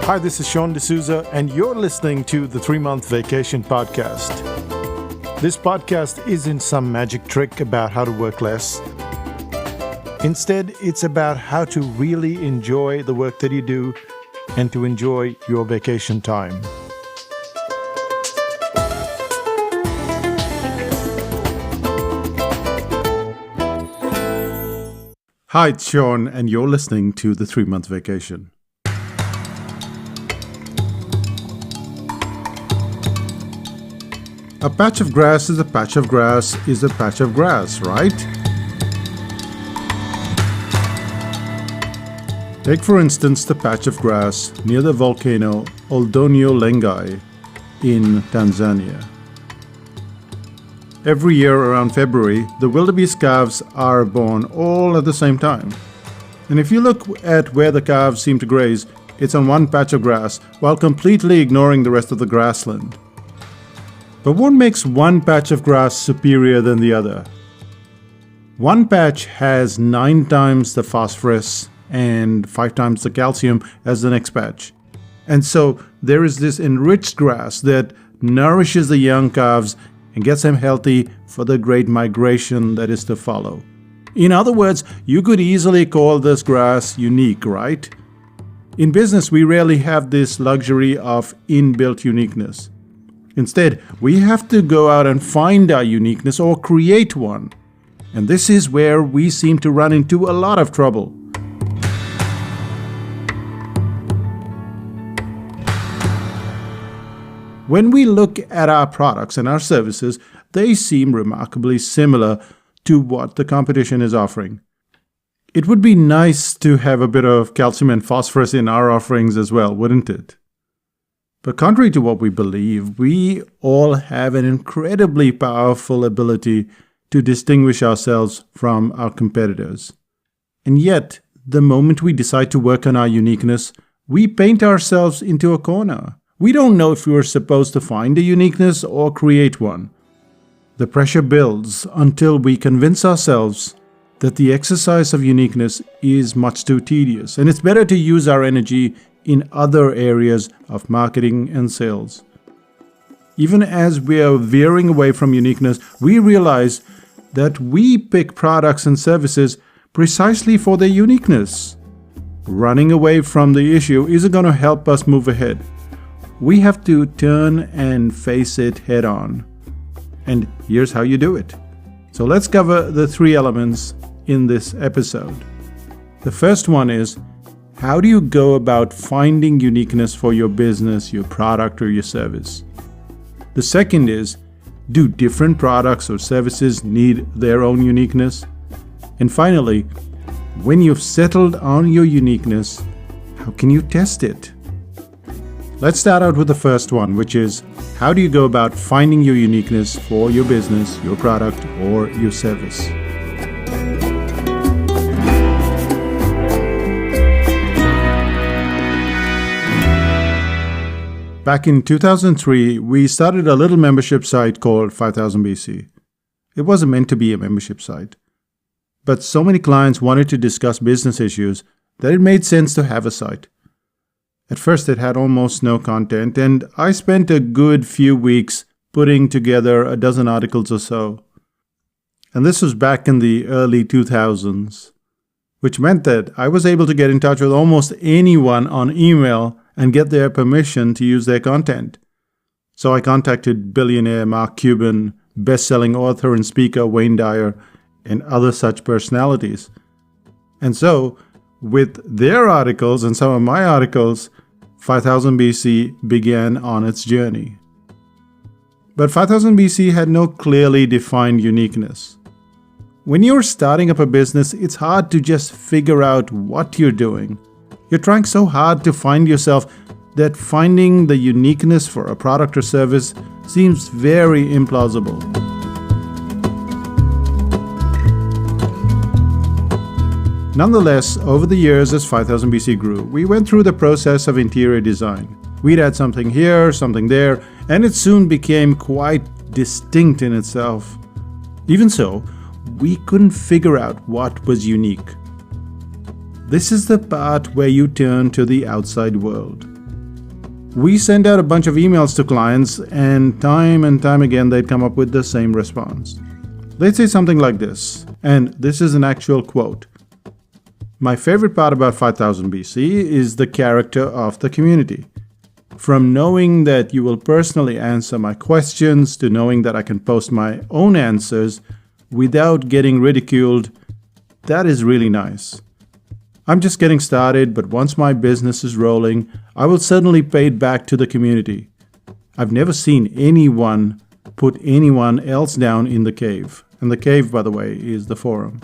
Hi, this is Sean D'Souza, and you're listening to the 3-Month Vacation Podcast. This podcast isn't some magic trick about how to work less. Instead, it's about how to really enjoy the work that you do and to enjoy your vacation time. Hi, it's Sean, and you're listening to the 3-Month Vacation. A patch of grass is a patch of grass is a patch of grass, right? Take for instance the patch of grass near the volcano Oldonyo Lengai in Tanzania. Every year around February, the wildebeest calves are born all at the same time. And if you look at where the calves seem to graze, it's on one patch of grass while completely ignoring the rest of the grassland. But what makes one patch of grass superior than the other? One patch has 9 times the phosphorus and 5 times the calcium as the next patch. And so there is this enriched grass that nourishes the young calves and gets them healthy for the great migration that is to follow. In other words, you could easily call this grass unique, right? In business, we rarely have this luxury of inbuilt uniqueness. Instead, we have to go out and find our uniqueness or create one. And this is where we seem to run into a lot of trouble. When we look at our products and our services, they seem remarkably similar to what the competition is offering. It would be nice to have a bit of calcium and phosphorus in our offerings as well, wouldn't it? But contrary to what we believe, we all have an incredibly powerful ability to distinguish ourselves from our competitors. And yet, the moment we decide to work on our uniqueness, we paint ourselves into a corner. We don't know if we were supposed to find a uniqueness or create one. The pressure builds until we convince ourselves that the exercise of uniqueness is much too tedious, and it's better to use our energy in other areas of marketing and sales. Even as we are veering away from uniqueness, we realize that we pick products and services precisely for their uniqueness. Running away from the issue isn't going to help us move ahead. We have to turn and face it head on. And here's how you do it. So let's cover the 3 elements in this episode. The first one is, how do you go about finding uniqueness for your business, your product, or your service? The second is, do different products or services need their own uniqueness? And finally, when you've settled on your uniqueness, how can you test it? Let's start out with the first one, which is, how do you go about finding your uniqueness for your business, your product, or your service? Back in 2003, we started a little membership site called 5000BC. It wasn't meant to be a membership site. But so many clients wanted to discuss business issues that it made sense to have a site. At first, it had almost no content, and I spent a good few weeks putting together a dozen articles or so. And this was back in the early 2000s, which meant that I was able to get in touch with almost anyone on email and get their permission to use their content. So I contacted billionaire Mark Cuban, best-selling author and speaker Wayne Dyer, and other such personalities. And so, with their articles and some of my articles, 5000BC began on its journey. But 5000BC had no clearly defined uniqueness. When you're starting up a business, it's hard to just figure out what you're doing. You're trying so hard to find yourself that finding the uniqueness for a product or service seems very implausible. Nonetheless, over the years as 5000BC grew, we went through the process of interior design. We'd add something here, something there, and it soon became quite distinct in itself. Even so, we couldn't figure out what was unique. This is the part where you turn to the outside world. We sent out a bunch of emails to clients, and time again they'd come up with the same response. They'd say something like this, and this is an actual quote. My favorite part about 5000 BC is the character of the community. From knowing that you will personally answer my questions to knowing that I can post my own answers without getting ridiculed, that is really nice. I'm just getting started, but once my business is rolling, I will certainly pay it back to the community. I've never seen anyone put anyone else down in the cave. And the cave, by the way, is the forum.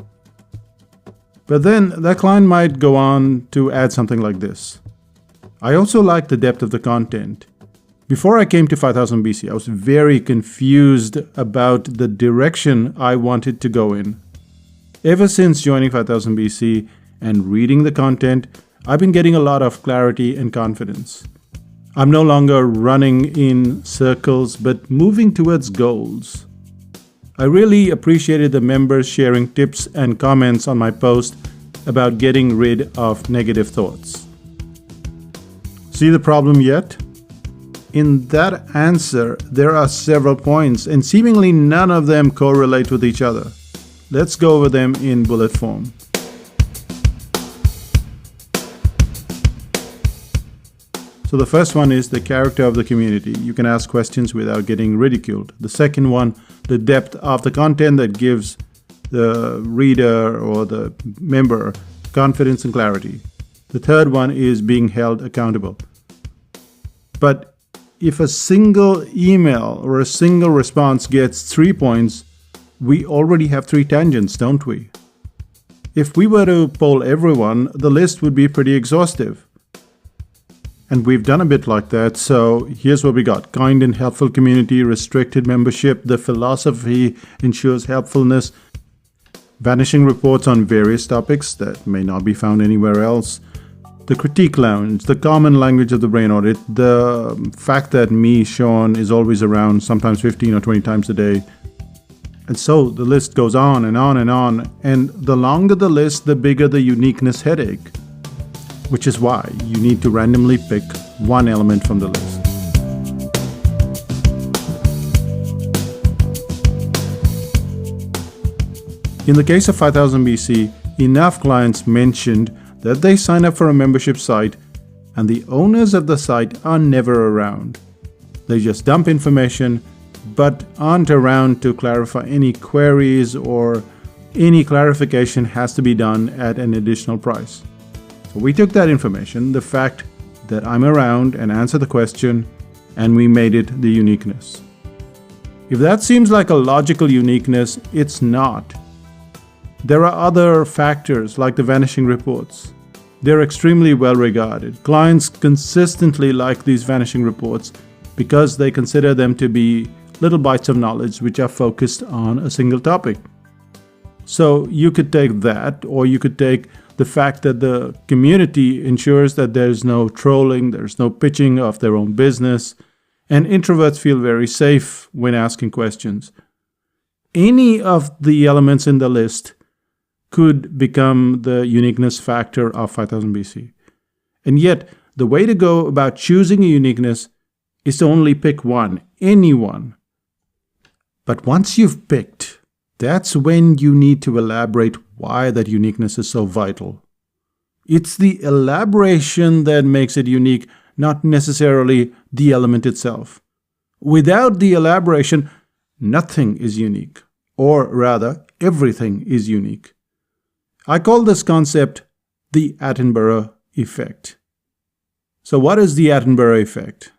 But then that client might go on to add something like this. I also like the depth of the content. Before I came to 5000 BC, I was very confused about the direction I wanted to go in. Ever since joining 5000 BC and reading the content, I've been getting a lot of clarity and confidence. I'm no longer running in circles, but moving towards goals. I really appreciated the members sharing tips and comments on my post about getting rid of negative thoughts. See the problem yet? In that answer, there are several points, and seemingly none of them correlate with each other. Let's go over them in bullet form. So the first one is the character of the community. You can ask questions without getting ridiculed. The second one, the depth of the content that gives the reader or the member confidence and clarity. The third one is being held accountable. But if a single email or a single response gets 3 points, we already have 3 tangents, don't we? If we were to poll everyone, the list would be pretty exhaustive. And we've done a bit like that, so here's what we got. Kind and helpful community, restricted membership, the philosophy ensures helpfulness, vanishing reports on various topics that may not be found anywhere else, the critique lounge, the common language of the brain audit, the fact that me, Sean, is always around, sometimes 15 or 20 times a day. And so the list goes on and on and on. And the longer the list, the bigger the uniqueness headache. Which is why you need to randomly pick one element from the list. In the case of 5000 BC, enough clients mentioned that they sign up for a membership site and the owners of the site are never around. They just dump information but aren't around to clarify any queries, or any clarification has to be done at an additional price. So we took that information, the fact that I'm around and answer the question, and we made it the uniqueness. If that seems like a logical uniqueness, it's not. There are other factors like the vanishing reports. They're extremely well regarded. Clients consistently like these vanishing reports because they consider them to be little bites of knowledge which are focused on a single topic. So you could take that, or you could take the fact that the community ensures that there's no trolling, there's no pitching of their own business, and introverts feel very safe when asking questions. Any of the elements in the list could become the uniqueness factor of 5000 BC. And yet, the way to go about choosing a uniqueness is to only pick one, any one. But once you've picked, that's when you need to elaborate why that uniqueness is so vital. It's the elaboration that makes it unique, not necessarily the element itself. Without the elaboration, nothing is unique, or rather, everything is unique. I call this concept the Attenborough effect. So what is the Attenborough effect?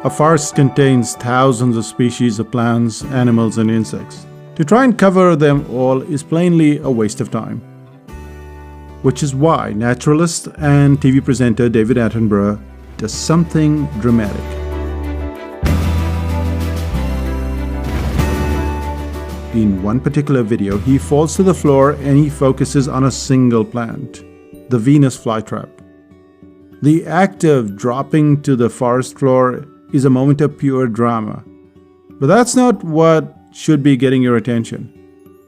A forest contains thousands of species of plants, animals, and insects. To try and cover them all is plainly a waste of time. Which is why naturalist and TV presenter David Attenborough does something dramatic. In one particular video, he falls to the floor and he focuses on a single plant, the Venus flytrap. The act of dropping to the forest floor is a moment of pure drama. But that's not what should be getting your attention.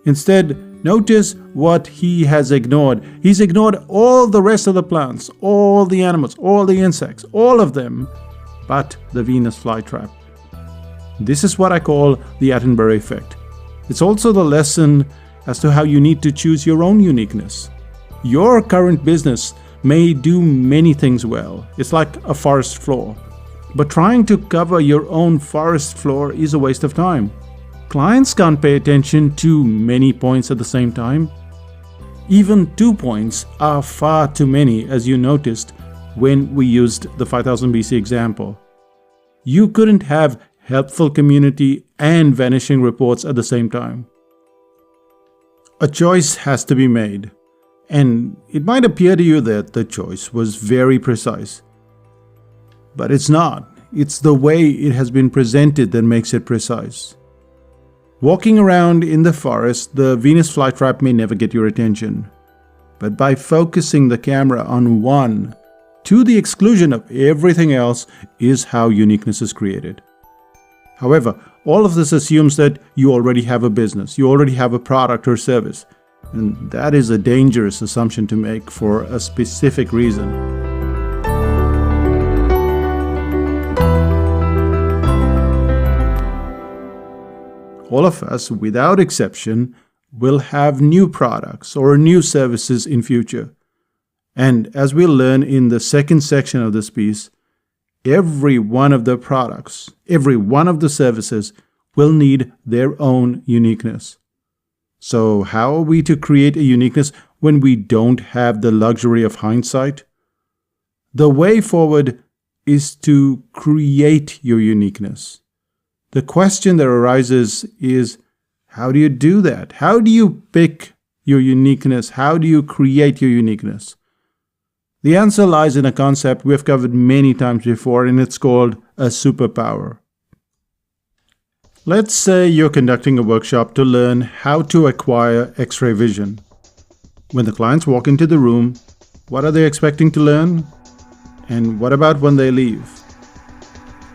Instead, Notice what he has ignored. He's ignored all the rest of the plants, all the animals, all the insects, all of them, but the Venus flytrap. This is what I call the Attenborough effect. It's also the lesson as to how you need to choose your own uniqueness. Your current business may do many things well. It's like a forest floor. But trying to cover your own forest floor is a waste of time. Clients can't pay attention to many points at the same time. Even 2 points are far too many, as you noticed when we used the 5000 BC example. You couldn't have helpful community and vanishing reports at the same time. A choice has to be made, and it might appear to you that the choice was very precise. But it's not. It's the way it has been presented that makes it precise. Walking around in the forest, the Venus flytrap may never get your attention. But by focusing the camera on one, to the exclusion of everything else, is how uniqueness is created. However, all of this assumes that you already have a business, you already have a product or service. And that is a dangerous assumption to make for a specific reason. All of us, without exception, will have new products or new services in future. And as we'll learn in the second section of this piece, every one of the products, every one of the services will need their own uniqueness. So how are we to create a uniqueness when we don't have the luxury of hindsight? The way forward is to create your uniqueness. The question that arises is, how do you do that? How do you pick your uniqueness? How do you create your uniqueness? The answer lies in a concept we've covered many times before, and it's called a superpower. Let's say you're conducting a workshop to learn how to acquire X-ray vision. When the clients walk into the room, what are they expecting to learn? And what about when they leave?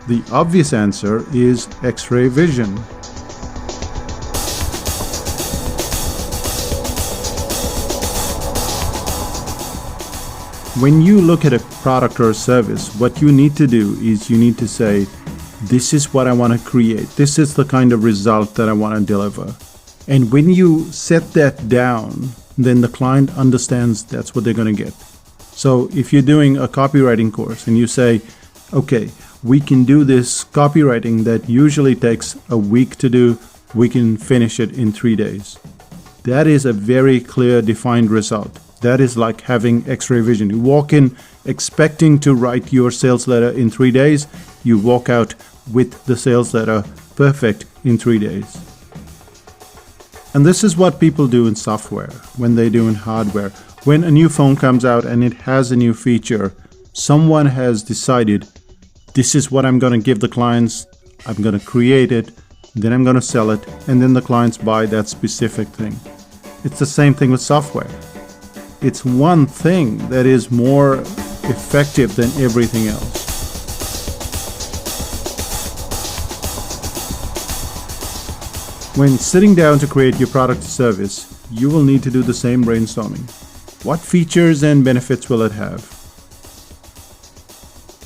The obvious answer is X-ray vision. When you look at a product or a service, what you need to do is you need to say, this is what I want to create. This is the kind of result that I want to deliver. And when you set that down, then the client understands that's what they're going to get. So if you're doing a copywriting course and you say, okay, we can do this copywriting that usually takes a week to do, we can finish it in 3 days. That is a very clear, defined result. That is like having X-ray vision. You walk in expecting to write your sales letter in 3 days. You walk out with the sales letter perfect in 3 days. And this is what people do in software, when they do in hardware. When a new phone comes out and it has a new feature, someone has decided, this is what I'm going to give the clients, I'm going to create it, then I'm going to sell it, and then the clients buy that specific thing. It's the same thing with software. It's one thing that is more effective than everything else. When sitting down to create your product or service, you will need to do the same brainstorming. What features and benefits will it have?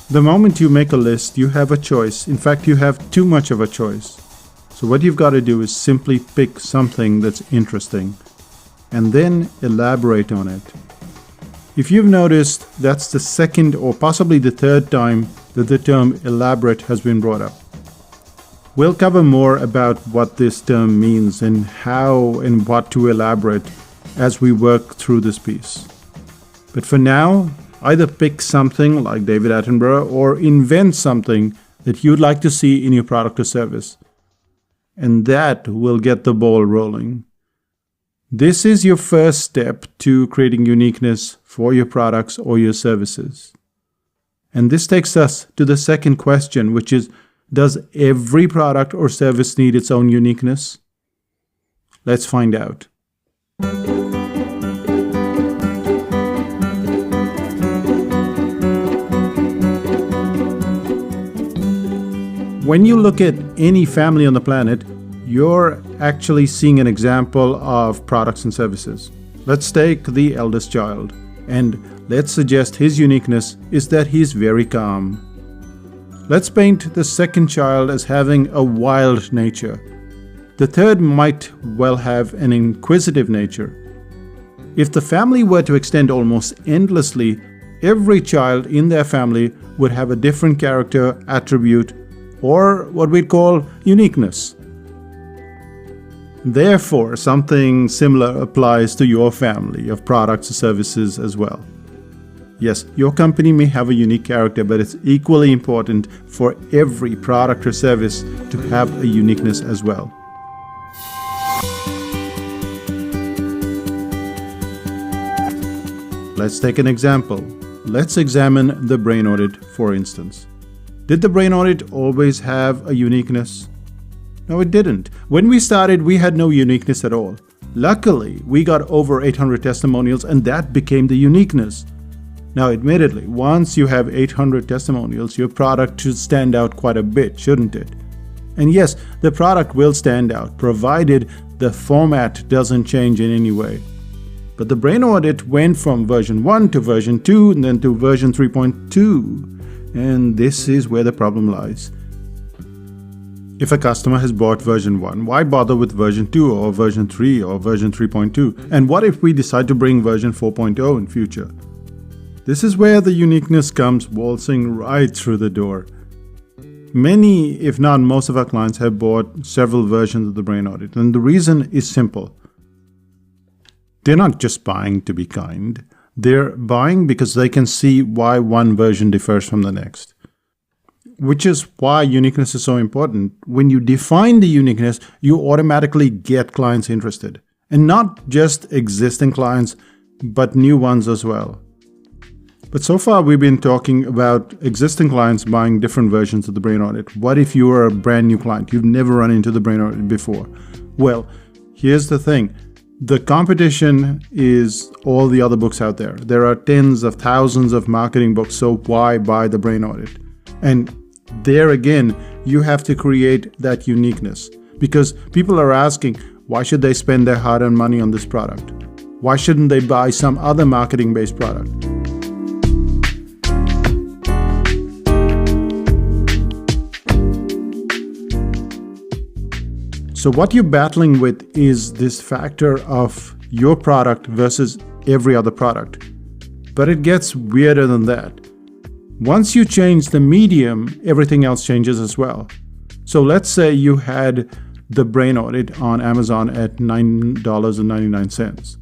The moment you make a list, you have a choice. In fact, you have too much of a choice. So what you've got to do is simply pick something that's interesting and then elaborate on it. If you've noticed, that's the second or possibly the third time that the term elaborate has been brought up. We'll cover more about what this term means and how and what to elaborate as we work through this piece. But for now, either pick something like David Attenborough or invent something that you'd like to see in your product or service. And that will get the ball rolling. This is your first step to creating uniqueness for your products or your services. And this takes us to the second question, which is, does every product or service need its own uniqueness? Let's find out. When you look at any family on the planet, you're actually seeing an example of products and services. Let's take the eldest child, and let's suggest his uniqueness is that he's very calm. Let's paint the second child as having a wild nature. The third might well have an inquisitive nature. If the family were to extend almost endlessly, every child in their family would have a different character attribute, or what we'd call uniqueness. Therefore, something similar applies to your family of products or services as well. Yes, your company may have a unique character, but it's equally important for every product or service to have a uniqueness as well. Let's take an example. Let's examine the brain audit, for instance. Did the brain audit always have a uniqueness? No, it didn't. When we started, we had no uniqueness at all. Luckily, we got over 800 testimonials, and that became the uniqueness. Now, admittedly, once you have 800 testimonials, your product should stand out quite a bit, shouldn't it? And yes, the product will stand out, provided the format doesn't change in any way. But the brain audit went from version 1 to version 2 and then to version 3.2. And this is where the problem lies. If a customer has bought version 1, why bother with version 2 or version 3 or version 3.2? And what if we decide to bring version 4.0 in future? This is where the uniqueness comes waltzing right through the door. Many, if not most of our clients have bought several versions of the brain audit, and the reason is simple. They're not just buying to be kind. They're buying because they can see why one version differs from the next. Which is why uniqueness is so important. When you define the uniqueness, you automatically get clients interested. And not just existing clients, but new ones as well. But so far we've been talking about existing clients buying different versions of the brain audit. What if you are a brand new client? You've never run into the brain audit before. Well, here's the thing. The competition is all the other books out there. There are tens of thousands of marketing books, so why buy the brain audit? And there again, you have to create that uniqueness. Because people are asking, why should they spend their hard-earned money on this product? Why shouldn't they buy some other marketing-based product? So what you're battling with is this factor of your product versus every other product. But it gets weirder than that. Once you change the medium, everything else changes as well. So let's say you had the brain audit on Amazon at $9.99.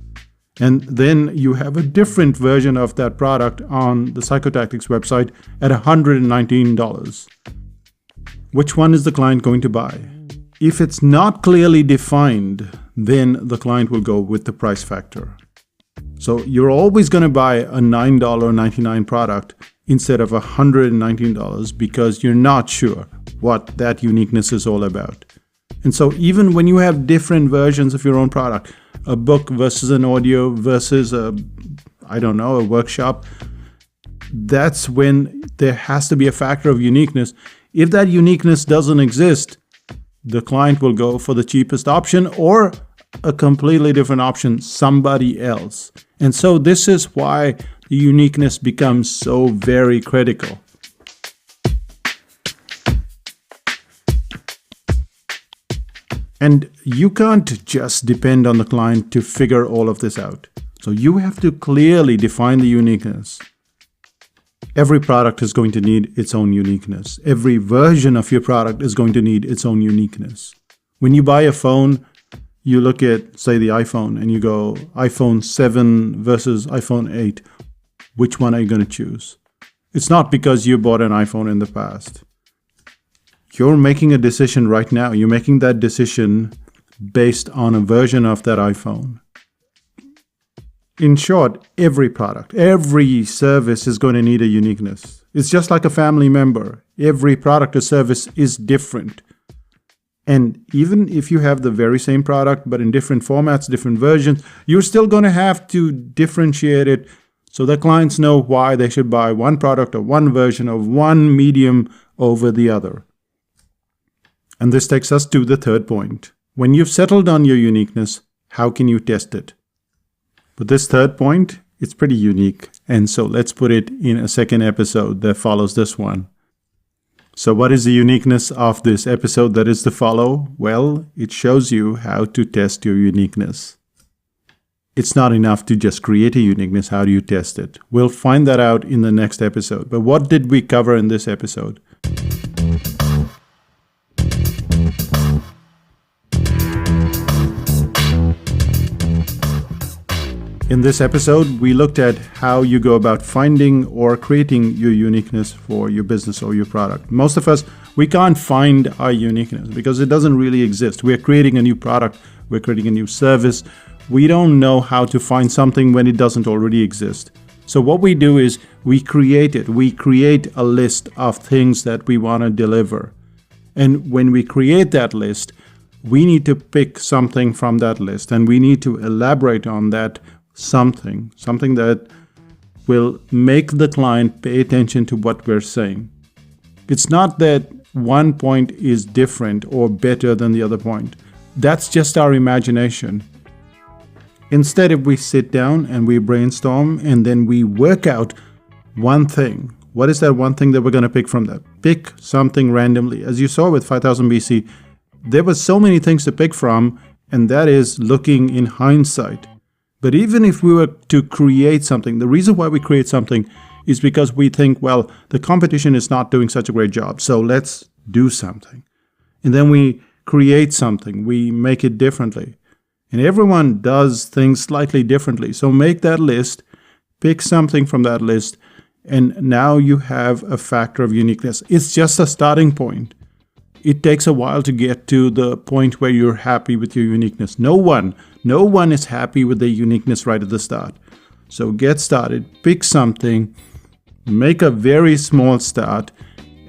And then you have a different version of that product on the Psychotactics website at $119. Which one is the client going to buy? If it's not clearly defined, then the client will go with the price factor. So you're always going to buy a $9.99 product instead of $119 because you're not sure what that uniqueness is all about. And so even when you have different versions of your own product, a book versus an audio versus a workshop, that's when there has to be a factor of uniqueness. If that uniqueness doesn't exist, the client will go for the cheapest option or a completely different option, somebody else. And so this is why the uniqueness becomes so very critical. And you can't just depend on the client to figure all of this out. So you have to clearly define the uniqueness. Every product is going to need its own uniqueness. Every version of your product is going to need its own uniqueness. When you buy a phone, you look at, say, the iPhone, and you go, iPhone 7 versus iPhone 8. Which one are you going to choose? It's not because you bought an iPhone in the past. You're making a decision right now. You're making that decision based on a version of that iPhone. In short, every product, every service is going to need a uniqueness. It's just like a family member. Every product or service is different. And even if you have the very same product, but in different formats, different versions, you're still going to have to differentiate it so that clients know why they should buy one product or one version of one medium over the other. And this takes us to the third point. When you've settled on your uniqueness, how can you test it? But this third point, it's pretty unique. And so let's put it in a second episode that follows this one. So what is the uniqueness of this episode that is to follow? Well, it shows you how to test your uniqueness. It's not enough to just create a uniqueness. How do you test it? We'll find that out in the next episode. But what did we cover in this episode? In this episode, we looked at how you go about finding or creating your uniqueness for your business or your product. Most of us, we can't find our uniqueness because it doesn't really exist. We're creating a new product, we're creating a new service. We don't know how to find something when it doesn't already exist. So what we do is we create it. We create a list of things that we want to deliver. And when we create that list, we need to pick something from that list and we need to elaborate on that something that will make the client pay attention to what we're saying. It's not that one point is different or better than the other point. That's just our imagination. Instead, if we sit down and we brainstorm and then we work out one thing, what is that one thing that we're going to pick from that? Pick something randomly. As you saw with 5000 BC, there were so many things to pick from, and that is looking in hindsight. But even if we were to create something, the reason why we create something is because we think, well, the competition is not doing such a great job, so let's do something. And then we create something, we make it differently. And everyone does things slightly differently. So make that list, pick something from that list, and now you have a factor of uniqueness. It's just a starting point. It takes a while to get to the point where you're happy with your uniqueness. No one is happy with their uniqueness right at the start. So get started, pick something, make a very small start,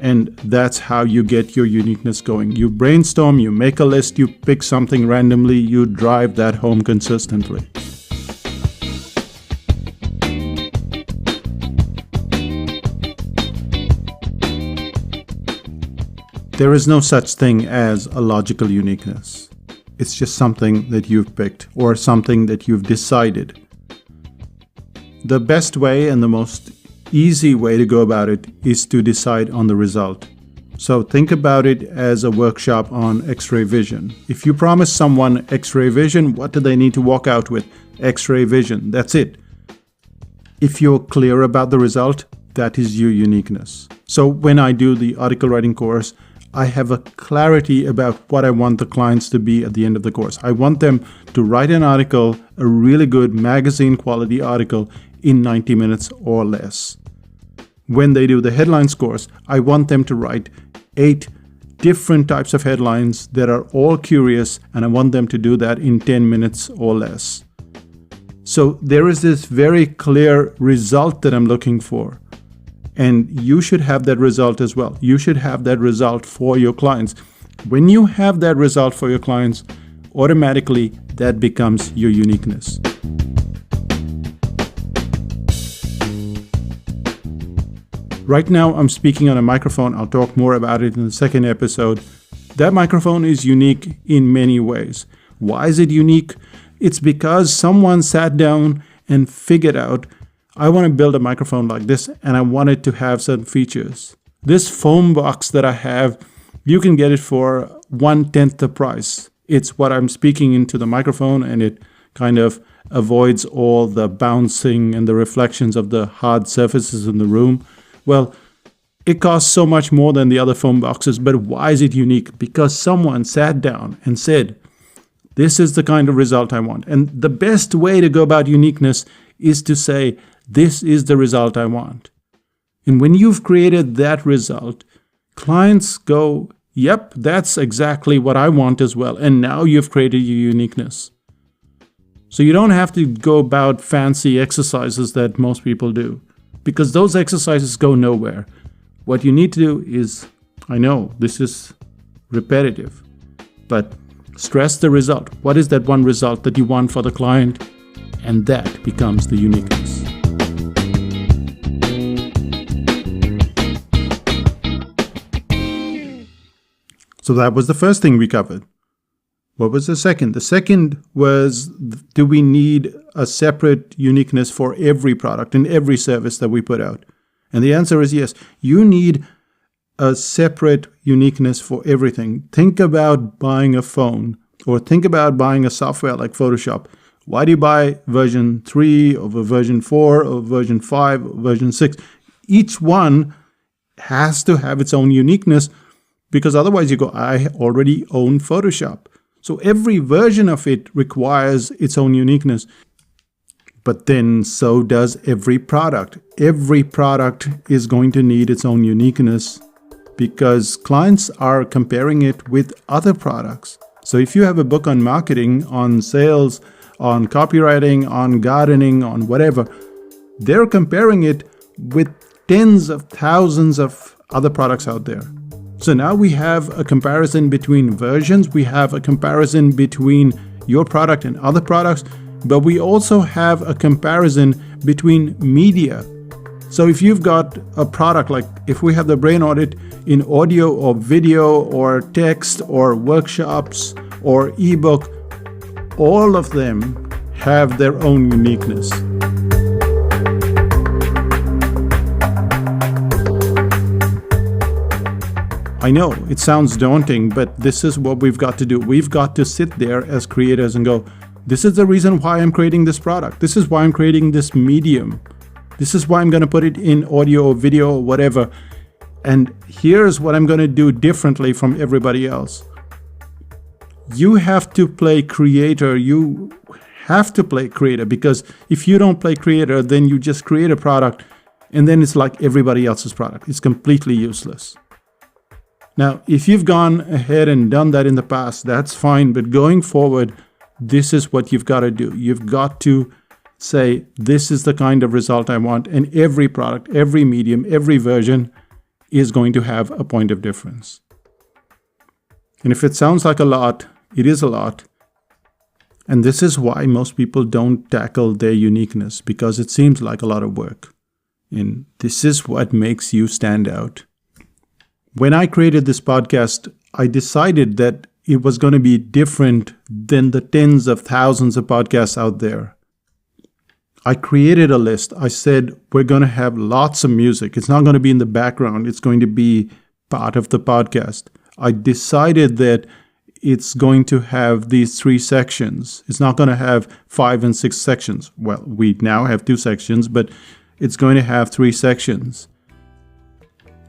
and that's how you get your uniqueness going. You brainstorm, you make a list, you pick something randomly, you drive that home consistently. There is no such thing as a logical uniqueness. It's just something that you've picked or something that you've decided. The best way and the most easy way to go about it is to decide on the result. So think about it as a workshop on X-ray vision. If you promise someone X-ray vision, what do they need to walk out with? X-ray vision. That's it. If you're clear about the result, that is your uniqueness. So when I do the article writing course, I have a clarity about what I want the clients to be at the end of the course. I want them to write an article, a really good magazine quality article, in 90 minutes or less. When they do the headlines course, I want them to write 8 different types of headlines that are all curious, and I want them to do that in 10 minutes or less. So there is this very clear result that I'm looking for. And you should have that result as well. You should have that result for your clients. When you have that result for your clients, automatically that becomes your uniqueness. Right now, I'm speaking on a microphone. I'll talk more about it in the second episode. That microphone is unique in many ways. Why is it unique? It's because someone sat down and figured out, I want to build a microphone like this, and I want it to have certain features. This foam box that I have, you can get it for 1/10 the price. It's what I'm speaking into the microphone, and it kind of avoids all the bouncing and the reflections of the hard surfaces in the room. Well, it costs so much more than the other foam boxes, but why is it unique? Because someone sat down and said, this is the kind of result I want. And the best way to go about uniqueness is to say, this is the result I want. And when you've created that result, clients go, yep, that's exactly what I want as well. And now you've created your uniqueness. So you don't have to go about fancy exercises that most people do, because those exercises go nowhere. What you need to do is, I know this is repetitive, but stress the result. What is that one result that you want for the client? And that becomes the uniqueness. So that was the first thing we covered. What was the second? The second was, do we need a separate uniqueness for every product and every service that we put out? And the answer is yes. You need a separate uniqueness for everything. Think about buying a phone, or think about buying a software like Photoshop. Why do you buy version 3 over version 4 or version 5 or version 6? Each one has to have its own uniqueness, because otherwise you go, I already own Photoshop. So every version of it requires its own uniqueness. But then so does every product. Every product is going to need its own uniqueness, because clients are comparing it with other products. So if you have a book on marketing, on sales, on copywriting, on gardening, on whatever, they're comparing it with tens of thousands of other products out there. So now we have a comparison between versions, we have a comparison between your product and other products, but we also have a comparison between media. So if you've got a product, like if we have the brain audit in audio or video or text or workshops or ebook, all of them have their own uniqueness. I know it sounds daunting, but this is what we've got to do. We've got to sit there as creators and go, this is the reason why I'm creating this product. This is why I'm creating this medium. This is why I'm going to put it in audio or video or whatever. And here's what I'm going to do differently from everybody else. You have to play creator. You have to play creator, because if you don't play creator, then you just create a product and then it's like everybody else's product. It's completely useless. Now, if you've gone ahead and done that in the past, that's fine. But going forward, this is what you've got to do. You've got to say, this is the kind of result I want. And every product, every medium, every version is going to have a point of difference. And if it sounds like a lot, it is a lot. And this is why most people don't tackle their uniqueness, because it seems like a lot of work. And this is what makes you stand out. When I created this podcast, I decided that it was going to be different than the tens of thousands of podcasts out there. I created a list. I said, we're going to have lots of music. It's not going to be in the background. It's going to be part of the podcast. I decided that it's going to have these 3 sections. It's not going to have 5 and 6 sections. Well, we now have 2 sections, but it's going to have 3 sections.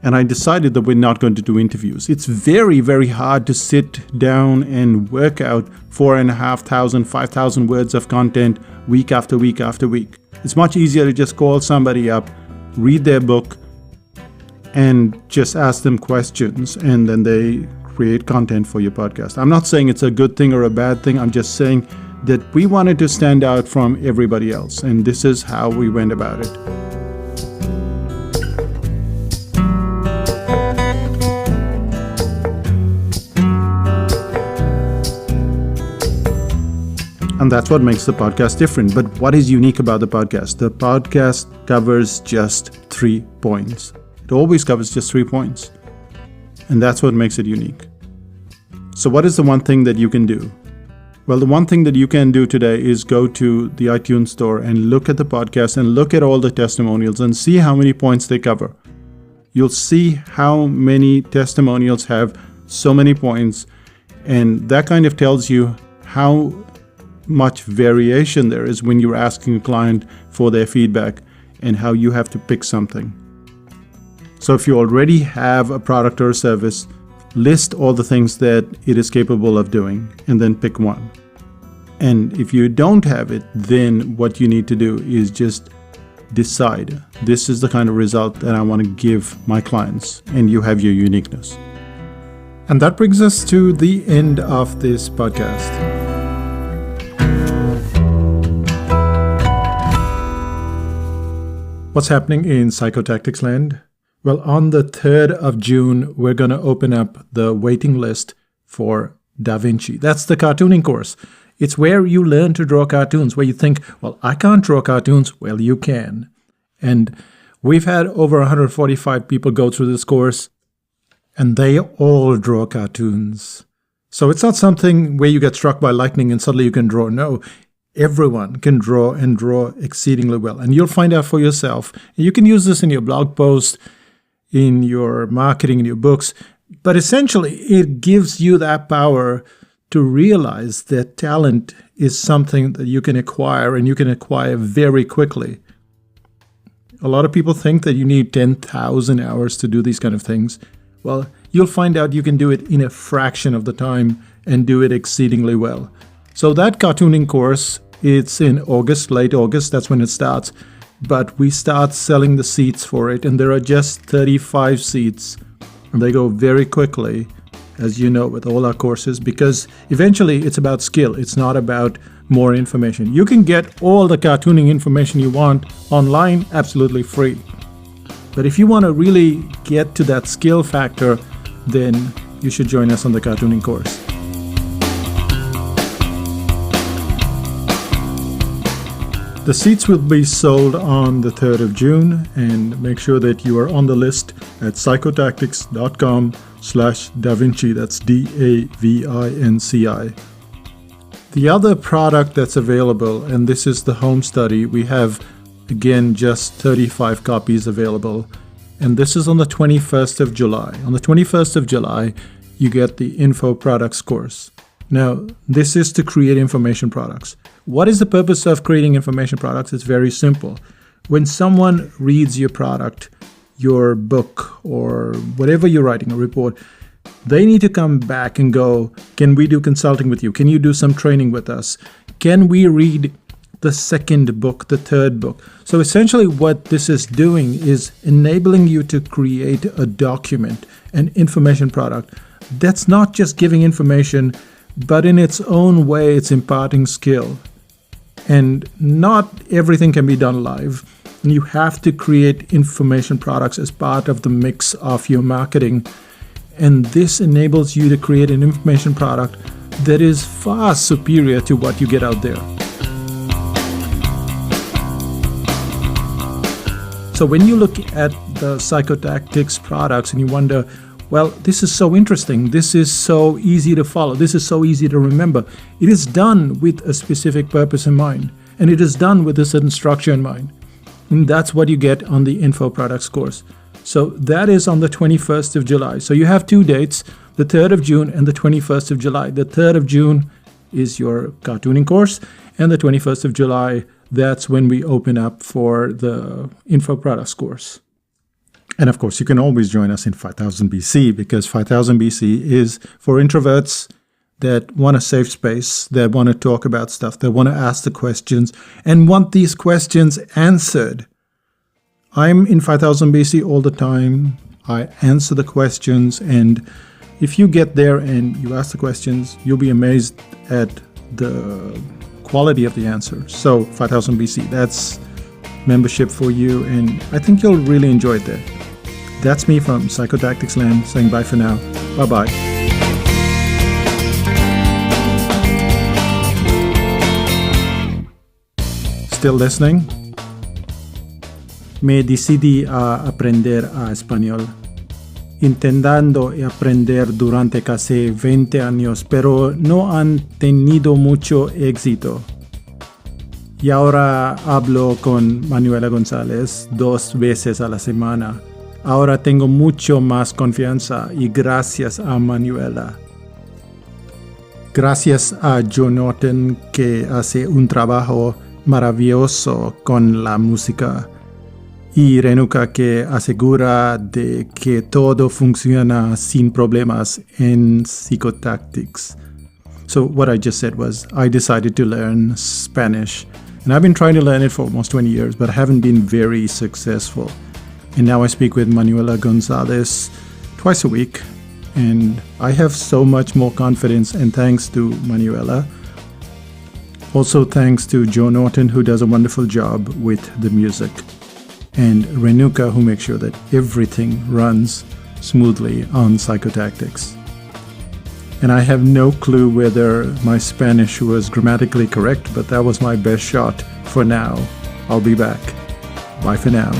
And I decided that we're not going to do interviews. It's very, very hard to sit down and work out 4,500, 5,000 words of content week after week after week. It's much easier to just call somebody up, read their book, and just ask them questions, and then they create content for your podcast. I'm not saying it's a good thing or a bad thing. I'm just saying that we wanted to stand out from everybody else, and this is how we went about it. And that's what makes the podcast different. But what is unique about the podcast? The podcast covers just 3 points. It always covers just 3 points. And that's what makes it unique. So what is the one thing that you can do? Well, the one thing that you can do today is go to the iTunes store and look at the podcast and look at all the testimonials and see how many points they cover. You'll see how many testimonials have so many points. And that kind of tells you how much variation there is when you're asking a client for their feedback and how you have to pick something. So if you already have a product or a service, list all the things that it is capable of doing and then pick one. And if you don't have it, then what you need to do is just decide, this is the kind of result that I want to give my clients, and you have your uniqueness. And that brings us to the end of this podcast. What's happening in Psychotactics land? Well, on the 3rd of June, we're going to open up the waiting list for Da Vinci. That's the cartooning course. It's where you learn to draw cartoons, where you think, well, I can't draw cartoons. Well, you can. And we've had over 145 people go through this course. and they all draw cartoons. So it's not something where you get struck by lightning and suddenly you can draw. No, everyone can draw and draw exceedingly well. And you'll find out for yourself. You can use this in your blog post, in your marketing, in your books. But essentially, it gives you that power to realize that talent is something that you can acquire, and you can acquire very quickly. A lot of people think that you need 10,000 hours to do these kind of things. Well, you'll find out you can do it in a fraction of the time and do it exceedingly well. So that cartooning course, it's in August, late August, that's when it starts. But we start selling the seats for it, and there are just 35 seats. And they go very quickly, as you know, with all our courses, because eventually it's about skill. It's not about more information. You can get all the cartooning information you want online absolutely free. But if you want to really get to that skill factor, then you should join us on the cartooning course. The seats will be sold on the 3rd of June, and make sure that you are on the list at psychotactics.com/DaVinci. That's DAVINCI. The other product that's available, and this is the home study, we have, again, just 35 copies available. And this is on the 21st of July. On the 21st of July, you get the Info Products course. Now, this is to create information products. What is the purpose of creating information products? It's very simple. When someone reads your product, your book, or whatever you're writing, a report, they need to come back and go, can we do consulting with you? Can you do some training with us? Can we read the second book, the third book? So essentially what this is doing is enabling you to create a document, an information product that's not just giving information, but in its own way, it's imparting skill. And not everything can be done live. You have to create information products as part of the mix of your marketing. And this enables you to create an information product that is far superior to what you get out there. So when you look at the Psychotactics products and you wonder, well, this is so interesting, this is so easy to follow, this is so easy to remember. It is done with a specific purpose in mind, and it is done with a certain structure in mind. And that's what you get on the Info Products course. So that is on the 21st of July. So you have two dates, the 3rd of June and the 21st of July. The 3rd of June is your cartooning course, and the 21st of July, that's when we open up for the Info Products course. And of course, you can always join us in 5000 BC, because 5000 BC is for introverts that want a safe space, that want to talk about stuff, that want to ask the questions and want these questions answered. I'm in 5000 BC all the time. I answer the questions, and if you get there and you ask the questions, you'll be amazed at the quality of the answers. So 5000 BC, that's membership for you, and I think you'll really enjoy it there. That's me from Psychotactics Land saying bye for now. Bye-bye. Still listening? Me decidí a aprender a español, intentando aprender durante casi 20 años, pero no han tenido mucho éxito. Y ahora hablo con Manuela González 2 veces a la semana. Ahora tengo mucho más confianza, y gracias a Manuela. Gracias a Jonathan, que hace un trabajo maravilloso con la música, y Renuka, que asegura de que todo funciona sin problemas en Psychotactics. So what I just said was, I decided to learn Spanish, and I've been trying to learn it for almost 20 years, but I haven't been very successful. And now I speak with Manuela Gonzalez twice a week, and I have so much more confidence, and thanks to Manuela. Also thanks to Joe Norton, who does a wonderful job with the music, and Renuka, who makes sure that everything runs smoothly on Psychotactics. And I have no clue whether my Spanish was grammatically correct, but that was my best shot for now. I'll be back. Bye for now.